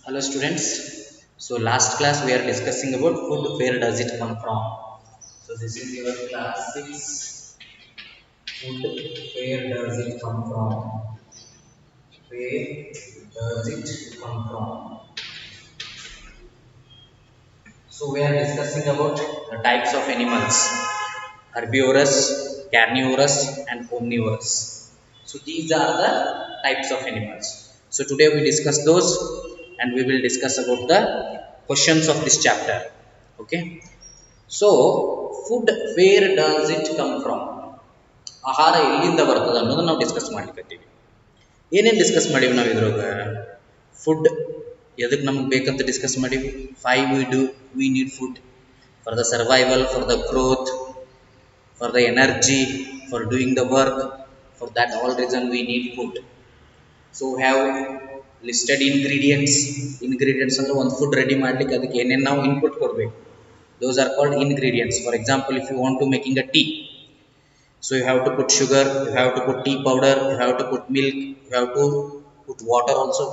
Hello students. So last class we are discussing about food. Where does it come from? So this is your class 6. Food. Where does it come from? Where does it come from? So we are discussing about the types of animals: herbivorous, carnivorous, and omnivorous. So these are the types of animals. So today we discuss those, and we will discuss about the questions of this chapter. Okay. So food, where does it come from? ಆಹಾರ ಎಲ್ಲಿಂದ ಬರ್ತದೆ ಅನ್ನೋದನ್ನ ನಾವು discuss ಮಾಡ್ಲಿಕ್ಕತ್ತೀವಿ. ಏನೇನು discuss ಮಾಡೀವಿ ನಾವು ಇದ್ರೊಳಗ? Food ಎದಕ್ಕೆ ನಮಗೆ ಬೇಕಂತ ಡಿಸ್ಕಸ್ ಮಾಡೀವಿ. We need food for the survival, for the growth, for the energy, for doing the work. For that all reason we need food. So we have listed ingredients. Ingredients ಅಂದ್ರೆ ಒಂದು food ready ಮಾಡ್ಲಿಕ್ಕೆ ಅದಕ್ಕೆ ಏನೇನು ನಾವು input ಕೊಡಬೇಕು. Those are called ingredients. For example, if you want to making a tea, so you have to put sugar, you have to put tea powder, you have to put milk, you have to put water also.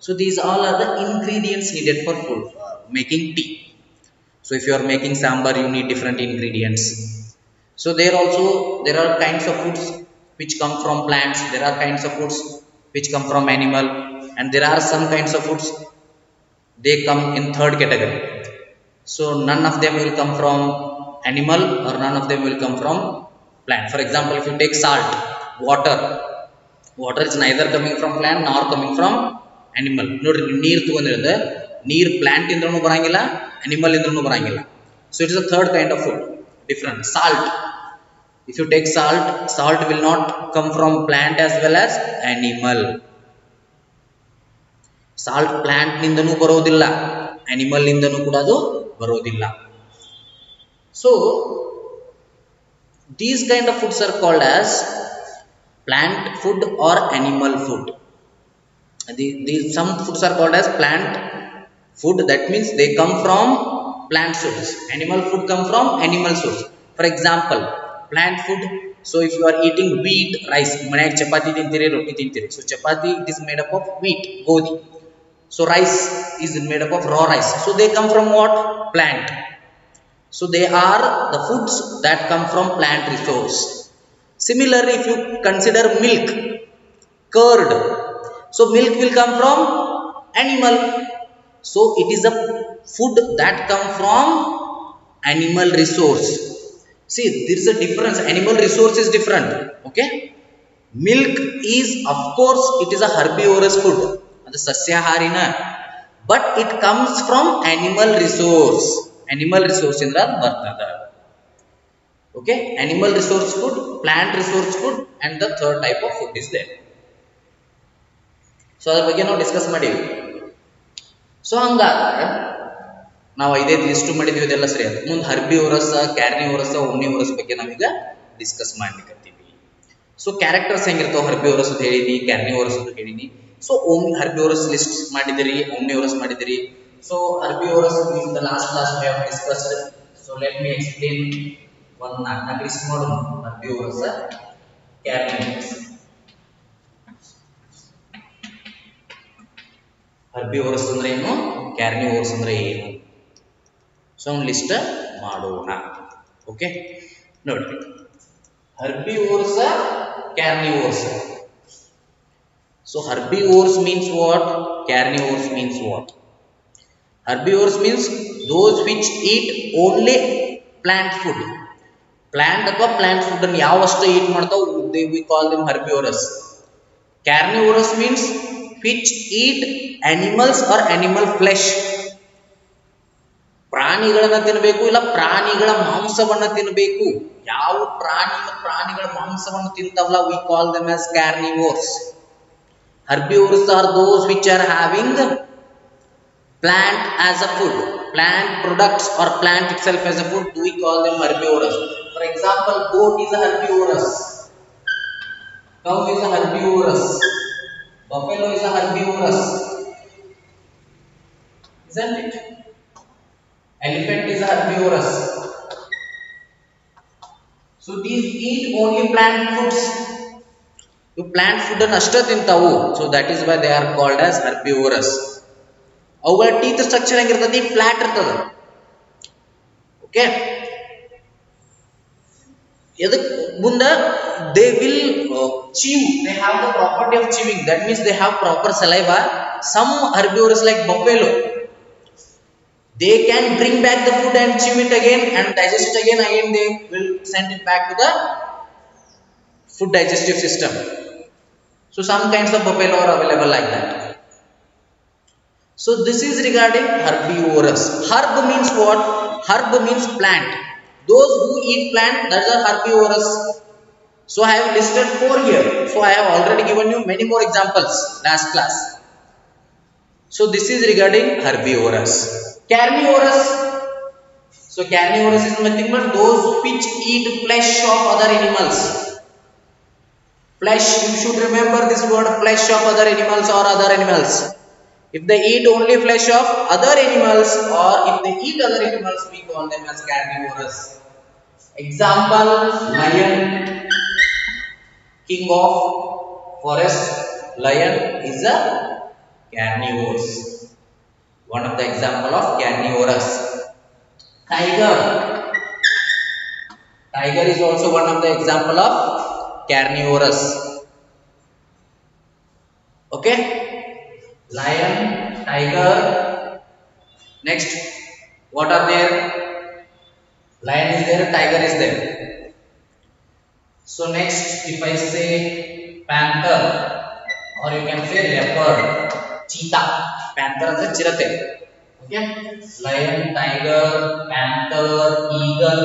So these all are the ingredients needed for food, making tea. So if you are making sambar, you need different ingredients. So there are kinds of foods which come from plants, there are kinds of foods which come from animal, and there are some kinds of foods they come in third category. So none of them will come from animal or none of them will come from plant. For example, if you take salt, water is neither coming from plant nor coming from animal. Nodri neer ತಗೊಂಡಿರೋದು ನೀರ್ plant ಇಂದ್ರನು ಬರಂಗಿಲ್ಲ, animal ಇಂದ್ರನು ಬರಂಗಿಲ್ಲ. So it is a third kind of food, different. Salt, if you take salt will not come from plant as well as animal. Salt plant ನಿಂದನೂ ಬರೋದಿಲ್ಲ, animal ನಿಂದನೂ ಕೂಡ ಅದು ಬರೋದಿಲ್ಲ. So these kind of foods are called as plant food or animal food. Some foods are called as plant food, that means they come from plant source. Animal food come from animal source. For example, plant food, so if you are eating wheat, rice, manayag chapati tintiri, roti tintiri. So chapati, it is made up of wheat, godi. So rice is made up of raw rice. So they come from what? Plant. So they are the foods that come from plant resource. Similarly, if you consider milk, curd, so milk will come from animal. So it is a food that come from animal resource. See, there is a difference. Animal resource is different. Okay, milk is, of course, it is a herbivorous food, ಅದು ಸಸ್ಯಾಹಾರಿನ, but it comes from animal resource. Animal resource ಇಂದ ಬರ್ತದ. Okay, animal resource food, plant resource food, and the third type of food is there. So ಅದರ ಬಗ್ಗೆ ನಾವು discuss ಮಾಡೀವಿ. So ಹಂಗಾದ್ರೆ ನಾವು ಐದೈದು ಲಿಸ್ಟ್ ಮಾಡಿದ್ವಿ, ಇದೆಲ್ಲ ಸರಿ ಆಯ್ತು. ಮುಂದೆ ಹರ್ಬಿವರಸ್, ಕ್ಯಾರ್ನಿವರಸ್, ಓಮ್ನಿವರಸ್ ಬಗ್ಗೆ ನಾವೀಗ ಡಿಸ್ಕಸ್ ಮಾಡ್ಲಿಕ್ಕತ್ತೀವಿ. ಸೊ ಕ್ಯಾರೆಕ್ಟರ್ಸ್ ಹೆಂಗಿರ್ತಾವ, ಹರ್ಬಿವರಸ್ ಅಂತ ಹೇಳಿನಿ, ಕ್ಯಾರ್ನಿವರಸ್ ಅಂತ ಹೇಳಿನಿ. ಸೊ ಹರ್ಬಿವರಸ್ ಲಿಸ್ಟ್ ಮಾಡಿದಿರಿ, ಓಮ್ನಿವರಸ್ ಮಾಡಿದಿರಿ. So herbivorous in the last class we have discussed. So let me explain one ನಾಲ್ಕು ಲಿಸ್ಟ್ ಮಾಡೋಣ. ಹರ್ಬಿವರಸ್, ಕ್ಯಾರ್ನಿವರಸ್. ಹರ್ಬಿವರಸ್ ಅಂದ್ರೆ ಏನು, ಕ್ಯಾರ್ನಿವರಸ್ ಅಂದ್ರೆ ಏನು, ಸೊ ಒಂದು ಲಿಸ್ಟ್ ಮಾಡೋಣ. ಓಕೆ, ನೋಡ್ರಿ, herbivorous, carnivorous. So herbivorous means what, carnivores means what? Herbivores means those which eat only plant food. Plant ಅಥವಾ plant food ಅನ್ನು ಯಾವಷ್ಟು eat ಮಾಡ್ತಾವ, we call them herbivorous. Carnivorous means which eat animals or animal flesh. ಪ್ರಾಣಿಗಳನ್ನ ತಿನ್ನಬೇಕು, ಇಲ್ಲ ಪ್ರಾಣಿಗಳ ಮಾಂಸವನ್ನ ತಿನ್ನಬೇಕು. ಯಾವ ಪ್ರಾಣಿಗಳ ಮಾಂಸವನ್ನು ತಿಂತಾವಲ್ಲ, we call them as carnivores. Herbivores are those which are having plant as a food, plant products or plant itself as a food, we call them herbivorous. For example, goat is a herbivorous, cow is a herbivorous, buffalo is a herbivorous, isn't it? Elephant is a herbivorous. So these eat only plant foods. You plant food and ashta tintavu, so that is why they are called as herbivorous. ಅವುಗಳ teeth structure ಹೆಂಗಿರ್ತೈತಿ flat ಇರ್ತದ okay ಎದಕ್ ಮುಂದ they will chew they have the property of chewing that means they have proper saliva some herbivores like buffalo they can bring back the food and chew it again and digest it again they will send it back to the food digestive system so some kinds of buffalo are available like that so this is regarding herbivorous herb means what herb means plant those who eat plant that's are herbivorous so I have listed 4 here so I have already given you many more examples last class so this is regarding herbivorous carnivorous so carnivorous is nothing but those which eat flesh of other animals flesh you should remember this word flesh of other animals or other animals if they eat only flesh of other animals or if they eat other animals we call them as carnivorous example lion king of forest lion is a carnivorous one of the example of carnivorous tiger tiger is also one of the example of carnivorous okay lion tiger next what are there lion is there tiger is there so next if I say panther or you can say leopard cheetah panther is chirate okay lion tiger panther eagle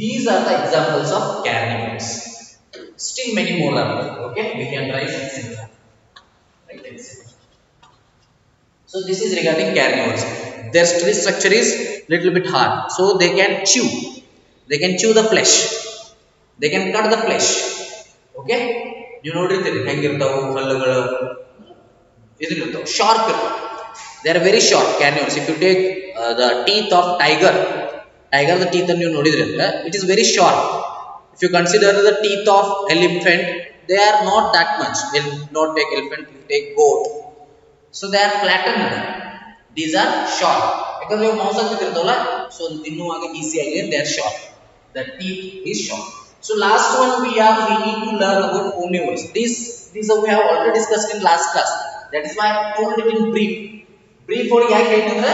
these are the examples of carnivores still many more are there okay we can write etc right so this is regarding carnivores their structure is little bit hard so they can chew the flesh they can cut the flesh okay you ನೋಡಿರ್ತೀರಿ ಹೆಂಗಿರ್ತಾವು ಹಲ್ಲುಗಳು ಇದಿರ್ತಾವು sharp they are very sharp carnivores if you take the teeth of tiger the teeth ಅನ್ನು ನೀವು ನೋಡಿದ್ರಿ ಅಂತ it is very sharp if you consider the teeth of elephant they are not that much will not take elephant will take goat so they are flattened these are sharp because you mouse ಆಗಿರ್ತಾವಲ್ಲ so ತಿನ್ನುವಾಗ easy ಆಗಿ they are sharp the teeth is sharp so last one we need to learn about omnivores this we have already discussed in last class that is why I told it in brief ಒಳಗೆ ಯಾಕೆ ಹೇಳಿದ್ರೆ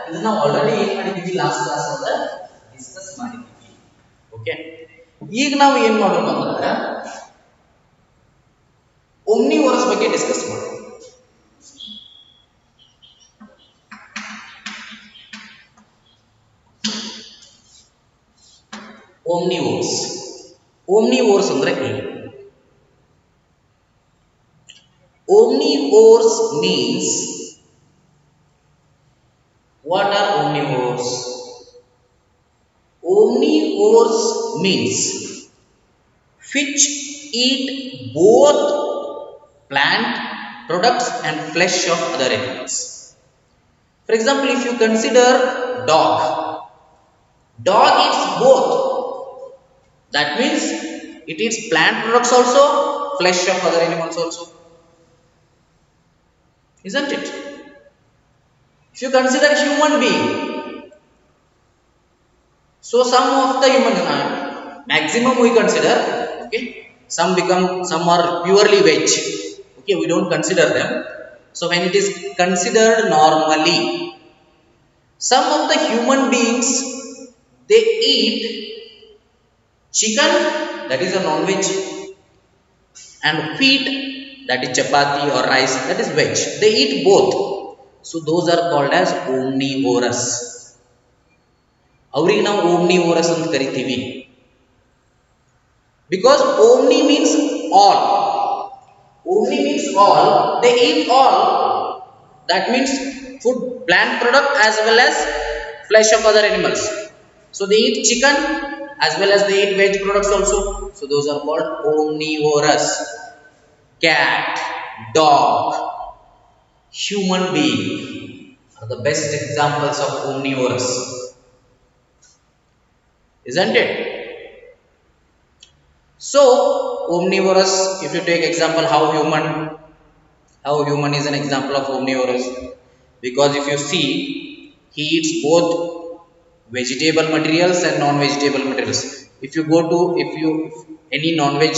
ಇದನ್ನ already ಏನು ಮಾಡಿದೀವಿ last class ಒಳಗೆ discuss ಮಾಡಿದೀವಿ okay ಈಗ ನಾವು ಏನು ಮಾಡೋಣ ಅಂದ್ರೆ omnivores ಬಗ್ಗೆ ಡಿಸ್ಕಸ್ ಮಾಡೋಣ omnivores ಅಂದ್ರೆ ಏನು omnivores means what are omnivores omnivores means which eat both plant products and flesh of other animals for example if you consider dog eats both that means it eats plant products also flesh of other animals also isn't it if you consider human being so some of the human maximum we consider okay some are purely veg okay we don't consider them so when it is considered normally some of the human beings they eat chicken that is a non-veg and wheat that is chapati or rice that is veg they eat both so those are called as omnivorous ಅವ್ರಿಗೆ ನಾವು omnivorous ಅಂತ ಕರಿತೀವಿ because omni means all they eat all that means food plant product as well as flesh of other animals so they eat chicken as well as they eat veg products also so those are called omnivorous cat dog human being are the best examples of omnivorous isn't it so omnivorous if you take example how human How human is an example of omnivorous? Because if you see, he eats both vegetable materials and non-vegetable materials. If you go to, if any non-veg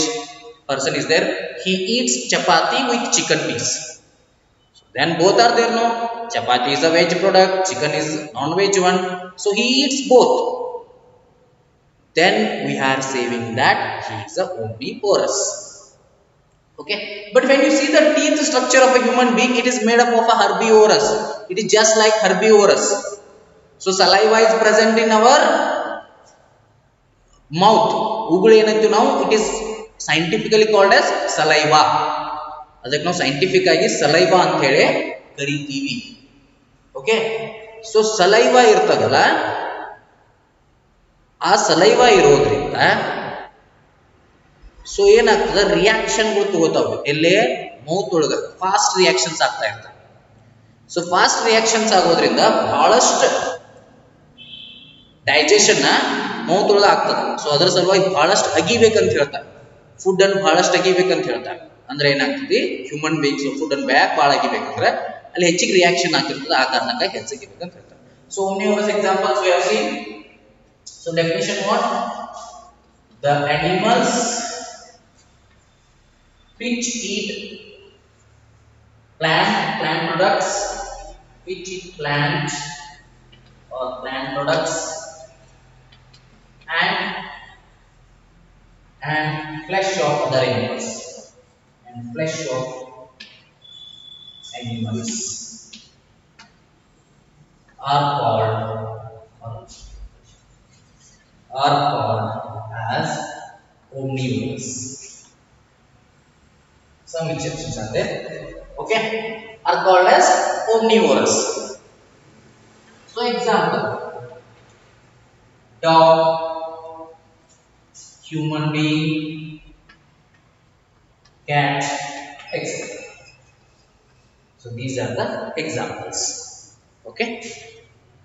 person is there, he eats chapati with chicken piece. So then both are there, no? Chapati is a veg product, chicken is non-veg one. So he eats both. Then we are saving that he is a omnivorous. Okay, but when you see the teeth structure of a human being, it is made up of a herbivorous. It is just like herbivorous. So saliva is present in our mouth. Ugulu ಏನಂತೀವಿ ನಾವು, it is scientifically called as saliva. ಅದಕ್ಕೆ ನಾವು scientific ಆಗಿ saliva ಅಂತ ಹೇಳಿ ಕರಿತೀವಿ. Okay, so saliva ಇರ್ತದಲ್ಲ, ಆ ಸಲೈವಾ ಇರೋದ್ರಿಂದ ಸೊ ಏನಾಗ್ತದೆ, ರಿಯಾಕ್ಷನ್ಗಳು ತಗೋತಾವೆ ಎಲ್ಲೇ ಮೌತ್ ಒಳಗೆ, ಫಾಸ್ಟ್ ರಿಯಾಕ್ಷನ್ಸ್ ಆಗ್ತಾ ಇರ್ತವೆ. ಸೊ ಫಾಸ್ಟ್ ರಿಯಾಕ್ಷನ್ಸ್ ಆಗೋದ್ರಿಂದ ಬಹಳಷ್ಟು ಡೈಜೆಷನ್ ಮೌತ್ ಒಳಗೆ ಆಗ್ತದೆ. ಸೊ ಅದರ ಸಲುವಾಗಿ ಬಹಳಷ್ಟು ಅಗಿಬೇಕಂತ ಹೇಳ್ತಾರೆ, ಫುಡ್ ಅನ್ನು ಬಹಳಷ್ಟು ಅಗಿಬೇಕಂತ ಹೇಳ್ತಾರೆ. ಅಂದ್ರೆ ಏನಾಗ್ತದೆ, ಹ್ಯೂಮನ್ ಬೀಯಿಂಗ್ಸ್ ಫುಡ್ ಅನ್ನು ಭಾಳ ಅಗಿಬೇಕಂದ್ರೆ ಅಲ್ಲಿ ಹೆಚ್ಚಿಗೆ ರಿಯಾಕ್ಷನ್ ಆಗ್ತಿರ್ತದೆ, ಆ ಕಾರಣಕ್ಕಾಗಿ ಹೆಚ್ಚಿಗಿಬೇಕಂತ ಹೇಳ್ತಾರೆ. So omnivorous examples we have seen. So definition what? The animals which eat plant products, which eat plant or plant products and flesh of other animals, and flesh of animals are called as omnivorous. Some exceptions are there. Okay, are called as omnivorous. So example, dog, human being, cat, etc. So these are the examples. Okay,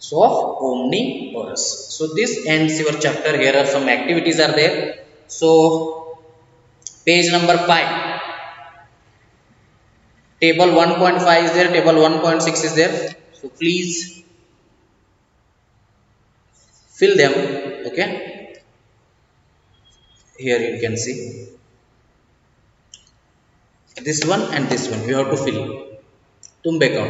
so of omnivorous. So this ends your chapter. Here are some activities are there. So page number 5, table 1.5 is there, table 1.6 is there. So please fill them. Okay, here you can see this one and this one you have to fill. Tumbeka,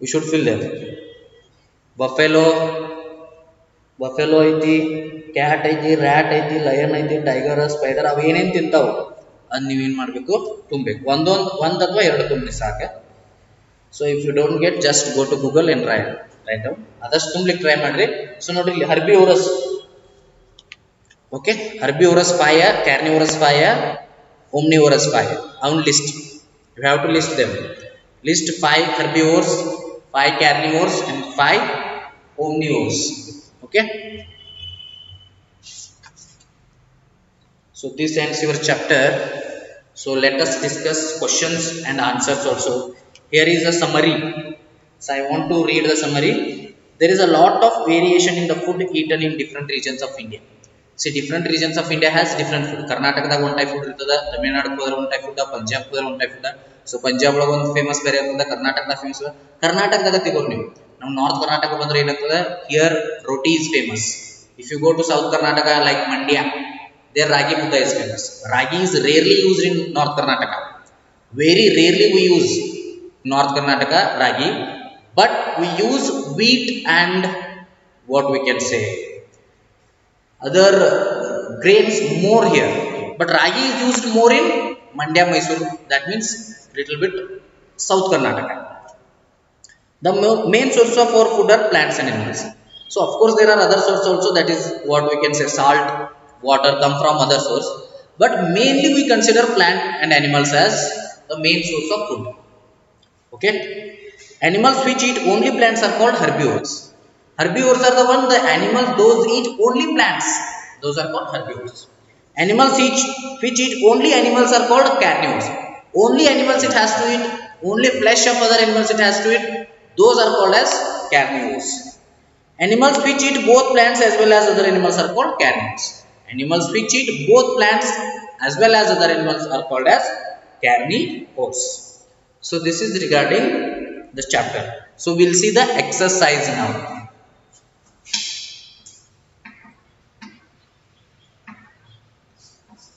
we should fill them. Buffalo ಐತಿ, cat ಐತಿ, rat ಐತಿ, lion ಐತಿ, tiger, spider, ಅವು ಏನೇನು ತಿಂತಾವು ಅದು ನೀವೇನು ಮಾಡಬೇಕು, ತುಂಬಬೇಕು. ಒಂದು ಅಥವಾ ಎರಡು ತುಂಬಿ ಸಾಕು. So if you don't get, just go to Google and write down. ಅದಷ್ಟು ತುಂಬಲಿಕ್ಕೆ ಟ್ರೈ ಮಾಡ್ರಿ. ಸೊ ನೋಡ್ರಿ, ಇಲ್ಲಿ ಹರ್ಬಿವೋರಸ್. Okay, ಹರ್ಬಿವೋರಸ್ 5, ಕ್ಯಾರ್ನಿವೋರಸ್ 5, omnivorous 5. ಅವನ್ list, you have to list them. List 5 herbivores, 5 carnivores and 5 omnivores. Okay, so this ends your chapter. So let us discuss questions and answers also. Here is a summary. So I want to read the summary. There is a lot of variation in the food eaten in different regions of India. See, different regions of India has different food. Karnataka one type food irtada, Tamil Nadu one type food, Punjab one type food. So Punjab one famous ಬೇರೆ ಇರ್ತದೆ, Karnataka famous. Karnataka ತಗೊಳ್ಳಿ ನೀವು, ನಮ್ಮ north Karnataka ಬಂದ್ರೆ ಏನಾಗ್ತದೆ, here roti is famous. If you go to South Karnataka like Mandya, there ragi mudda is famous. Ragi is rarely used in North Karnataka. Very rarely we use North Karnataka ragi, but we use wheat and what we can say other grains more here. But ragi is used more in Mandya, Mysore. That means little bit South Karnataka. The main source of our food are plants and animals. So of course there are other sources also, that is what we can say salt, water come from other source. But mainly we consider plant and animals as the main source of food. Okay, animals which eat only plants are called herbivores. Herbivores are the one, the animals those eat only plants, those are called herbivores. Animals which eat only animals are called carnivores. Only animals it has to eat, only flesh of other animals it has to eat, those are called as carnivores. Animals which eat both plants as well as other animals are called carnivores. Animals which eat both plants as well as other animals are called as carnivores. So this is regarding the chapter. So we'll see the exercise now.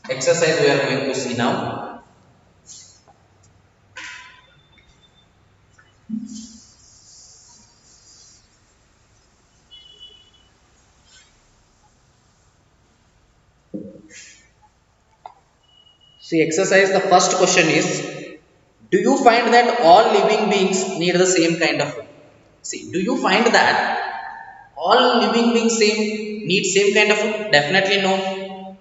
Exercise we are going to see now. See, exercise, the first question is, do you find that all living beings need the same kind of food? See, do you find that all living beings need same kind of food? Definitely no.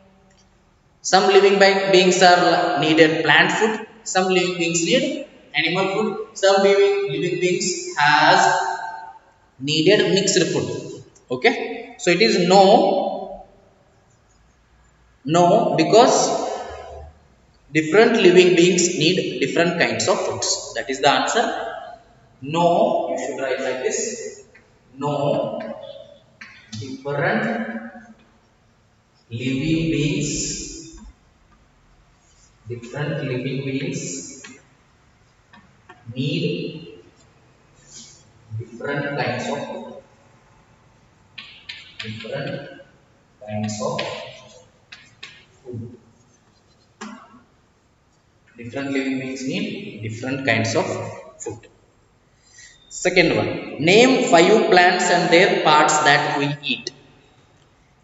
Some living beings are needed plant food, some living beings need animal food, some living beings has needed mixed food. Okay, so it is no, because different living beings need different kinds of foods. That is the answer. No, you should write like this. No, different living beings, different living beings need different kinds of food. Different kinds of food. Different living beings need different kinds of food. Second one, name 5 plants and their parts that we eat.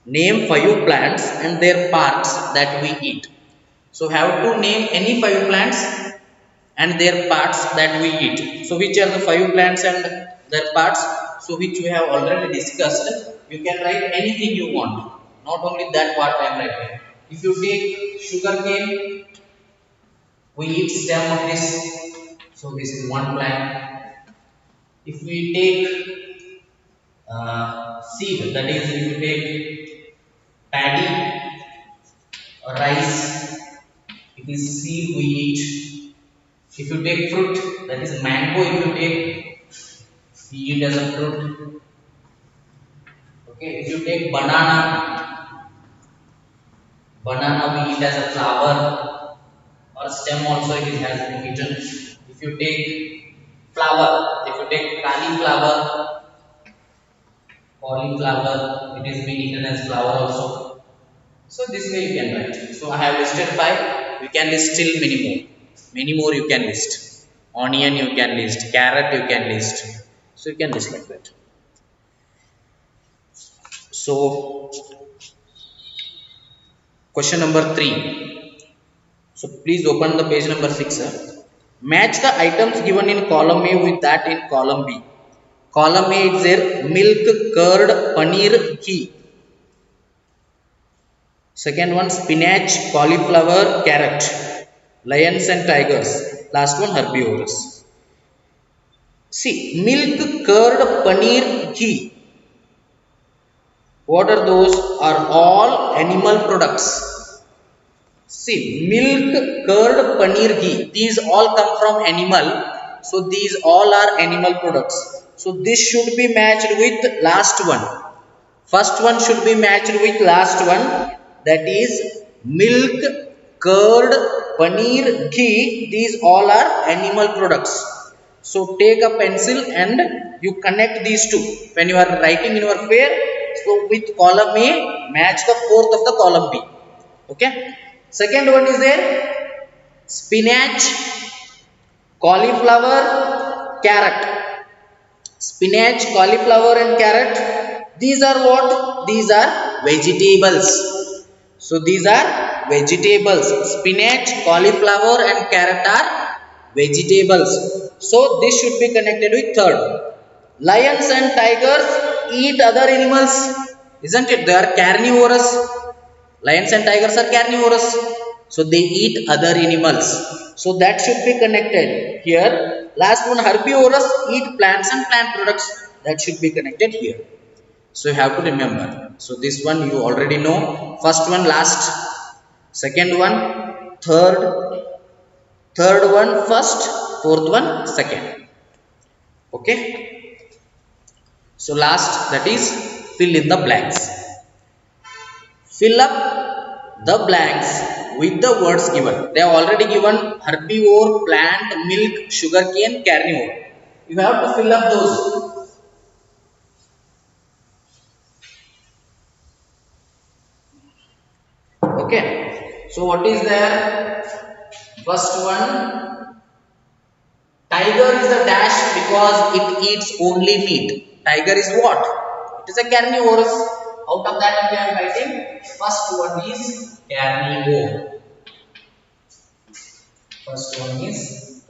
Name 5 plants and their parts that we eat. So have to name any 5 plants and their parts that we eat. So which are the 5 plants and their parts? So which we have already discussed. You can write anything you want. Not only that what I am writing. If you take sugar cane, we eat stem of this. So this is one plant. If we take seed, that is if you take paddy or rice, it is seed we eat. If you take fruit, that is mango, if you take, we eat as a fruit. Okay, if you take banana we eat as a flower or stem also it has been eaten. If you take flower, if you take cauliflower, it is being eaten as flower also. So this way you can write. So I have listed 5. You can list still many more. Many more you can list. Onion you can list. Carrot you can list. So you can list like that. So question number 3. So please open the page number 6. Match the items given in column A with that in column B. Column A is there milk, curd, paneer, ghee. Second one spinach, cauliflower, carrot. Lions and tigers. Last one herbivores. See, milk, curd, paneer, ghee. What are those? Are all animal products. See, milk, curd, paneer, ghee. These all come from animal. So these all are animal products. So this should be matched with last one. First one should be matched with last one. That is milk, curd, paneer, ghee. These all are animal products. So take a pencil and you connect these two. When you are writing in your pair, so with column A, match the fourth of the column B. Okay. Second one is there spinach, cauliflower, carrot. Spinach, cauliflower and carrot. These are what? These are vegetables. So these are vegetables. Spinach, cauliflower and carrot are vegetables. So this should be connected with third. Lions and tigers eat other animals. Isn't it? They are carnivorous. Lions and tigers are carnivorous. So they eat other animals. So that should be connected here. Last one herbivorous eat plants and plant products. That should be connected here. So you have to remember. So this one you already know. First one last. Second one third. Third one first. Fourth one second. Okay. So last, that is fill in the blanks. Fill up the blanks with the words given. They have already given herbivore, plant, milk, sugarcane, carnivore. You have to fill up those. Okay. So what is there? First one, tiger is a dash because it eats only meat. Tiger is what? It is a carnivorous. Out of that we are writing. First one is carnivore. First one is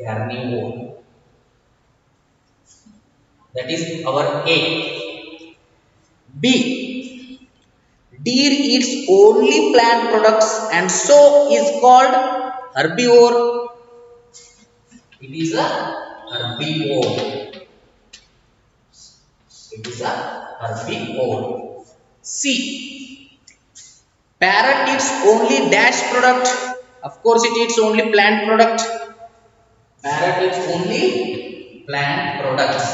carnivore. That is our A. B. Deer eats only plant products and so is called herbivore. It is a herbivore. It is a herbivore. C. Parrot eats only dash product. Of course, it eats only plant product. Parrot eats only plant products.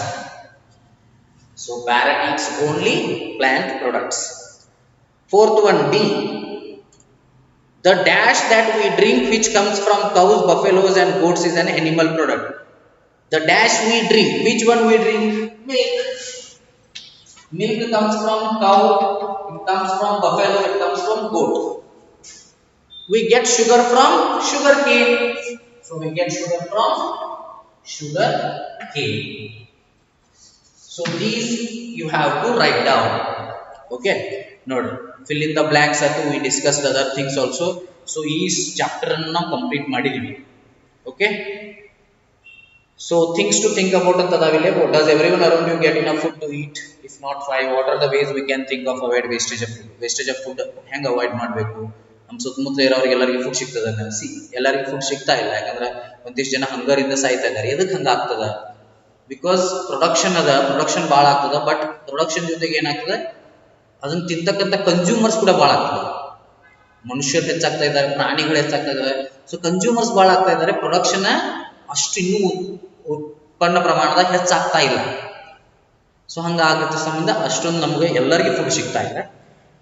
So, parrot eats only plant products. Fourth one, D. The dash that we drink which comes from cows, buffaloes and goats is an animal product. The dash we drink, which one we drink? Milk. Milk comes from cow, it comes from buffalo, it comes from goat. We get sugar from sugar cane. So we get sugar from sugar cane. So these you have to write down. Okay. Note, fill in the blanks. We discussed other things also. So each chapter now complete madidimi. Okay. So things to think about Tadavile. Does everyone around you get enough food to eat? If not, why? What are the ways we can think of avoid wastage of food? Wastage of food hang avoid ಮಾಡಬೇಕು. ನಮ್ಮ ಸುತ್ತಮುತ್ತ ಇರೋರಿಗೆ ಎಲ್ಲರಿಗೂ food ಸಿಗ್ತದಲ್ಲ. C ಎಲ್ಲರಿಗೂ food ಸಿಗ್ತಾ ಇಲ್ಲ. ಯಾಕಂದ್ರೆ ಒಂದಿಷ್ಟು ಜನ ಹಂಗರ್ ಇಂದ ಸಾಯ್ತಾ ಇದ್ದಾರೆ. ಎದಕ್ಕೆ ಹಂಗ ಆಗ್ತದ? ಬಿಕಾಸ್ ಪ್ರೊಡಕ್ಷನ್ ಭಾಳ ಆಗ್ತದ. ಬಟ್ ಪ್ರೊಡಕ್ಷನ್ ಜೊತೆಗೆ ಏನಾಗ್ತದೆ? ಅದನ್ನ ತಿಂತಕ್ಕಂಥ ಕನ್ಸ್ಯೂಮರ್ಸ್ ಕೂಡ ಭಾಳ ಆಗ್ತದೆ. ಮನುಷ್ಯರು ಹೆಚ್ಚಾಗ್ತಾ ಇದ್ದಾರೆ, ಪ್ರಾಣಿಗಳು ಹೆಚ್ಚಾಗ್ತಾ ಇದ್ದಾರೆ. ಸೊ ಕನ್ಸ್ಯೂಮರ್ಸ್ ಭಾಳ ಆಗ್ತಾ ಇದ್ದಾರೆ. ಪ್ರೊಡಕ್ಷನ್ ಅಷ್ಟು ಇನ್ನೂ ಉತ್ಪನ್ನ ಪ್ರಮಾಣದಾಗ ಹೆಚ್ಚಾಗ್ತಾ ಇಲ್ಲ. ಸೊ ಹಂಗಾಗುತ್ತೆ ಸಂಬಂಧ ಅಷ್ಟೊಂದು ನಮಗೆ ಎಲ್ಲರಿಗೂ ಫುಡ್ ಸಿಗ್ತಾ ಇಲ್ಲ.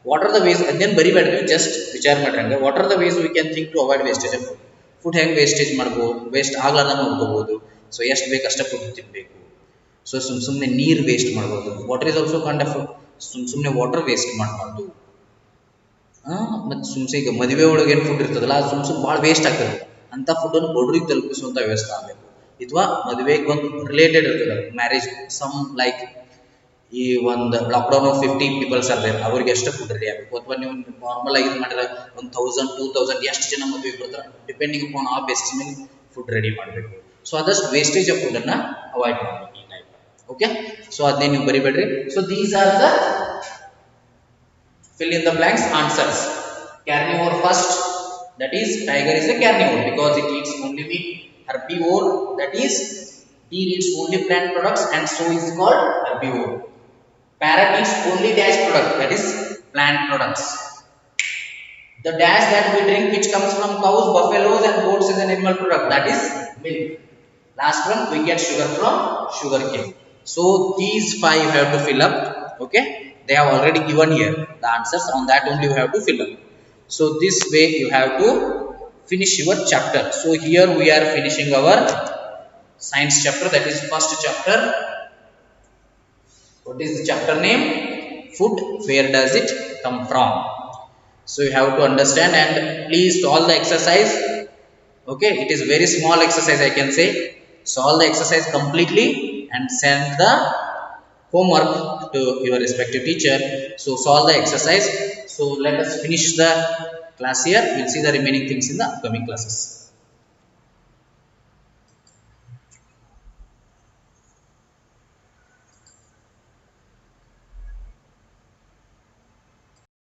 ವಾಟ್ ಆರ್ ದ ವೇಸ್ ಅದೇನು ಬರಿಬೇಡ್ರಿ, ನೀವು ಜಸ್ಟ್ ವಿಚಾರ ಮಾಡ್ರಿ ಹಂಗೆ. What are the ways we can think to avoid wastage of food? Food ಹೆಂಗೆ ವೇಸ್ಟೇಜ್ ಮಾಡ್ಬೋದು, ವೇಸ್ಟ್ ಆಗ್ಲಾರ್ದಂಗೆ ನೋಡ್ಕೋಬೋದು. ಸೊ ಎಷ್ಟು ಬೇಕು ಅಷ್ಟೇ ಫುಡ್ ತಿನ್ನಬೇಕು. ಸೊ ಸುಮ್ಮನೆ ನೀರು ವೇಸ್ಟ್ ಮಾಡ್ಬೋದು. Water is also kind of food. ಸುಮ್ಮನೆ ವಾಟರ್ ವೇಸ್ಟ್ ಮಾಡಬಾರ್ದು. ಮತ್ತು ಸುಮ್ಮನೆ ಈಗ ಮದುವೆ ಒಳಗೆ ಏನು ಫುಡ್ ಇರ್ತದಲ್ಲ, ಅದು ಸುಮ್ಮನೆ ಭಾಳ ವೇಸ್ಟ್ ಆಗ್ತದೆ. ಅಂಥ ಫುಡ್ಡನ್ನು ಬಡ್ರಿಗೆ ತಲುಪಿಸುವಂಥ ವ್ಯವಸ್ಥೆ ಆಗಬೇಕು. ಅಥವಾ ಮದುವೆಗೆ ಒಂದು ರಿಲೇಟೆಡ್ ಇರ್ತದೆ, ಮ್ಯಾರೇಜ್ ಸಮ್ ಲೈಕ್ ಈ ಒಂದು ಲಾಕ್ಡೌನ್ 50 ಪೀಪಲ್ಸ್ ಆರ್ ದೇರ್, ಅವ್ರಿಗೆ ಎಷ್ಟು ಫುಡ್ ರೆಡಿ ಆಗಬೇಕು. ಅಥವಾ ನೀವು ನಾರ್ಮಲ್ ಆಗಿ ಇದು ಮಾಡಿದ್ರೆ 1000 2000 ಎಷ್ಟು ಜನ ಮದುವೆಗೆ ಬರ್ತಾರೆ, ಡಿಪೆಂಡಿಂಗ್ ಅಪಾನ್ ಆ ಬೇಸಿಸ್ ಮೇಲೆ ಫುಡ್ ರೆಡಿ ಮಾಡಬೇಕು. ಸೊ ಆದಷ್ಟು ವೇಸ್ಟೇಜ್ ಆಫ್ ಫುಡ್ಡನ್ನು ಅವಾಯ್ಡ್ ಮಾಡಬೇಕು ಈ ಟೈಪ್. ಓಕೆ, ಸೊ ಅದನ್ನೇ ನೀವು ಬರಿಬೇಡ್ರಿ. So these are the fill in the blanks answers. Carnivore first, that is tiger is a carnivore because it eats only meat. Herbivore, that is deer eats only plant products and so is called herbivore. Parrot eats only dash product, that is plant products. The dash that we drink which comes from cows, buffaloes and goats is an animal product, that is milk. Last one, we get sugar from sugar cane. So these 5 you have to fill up. Okay, they have already given here the answers, on that only you have to fill up. So this way you have to finish your chapter. So here we are finishing our science chapter, that is first chapter. What is the chapter name? Food, where does it come from? So you have to understand and please solve the exercise. Okay, it is very small exercise, I can say. Solve the exercise completely and send the homework to your respective teacher. So solve the exercise. So let us finish the class here. We'll see the remaining things in the upcoming classes.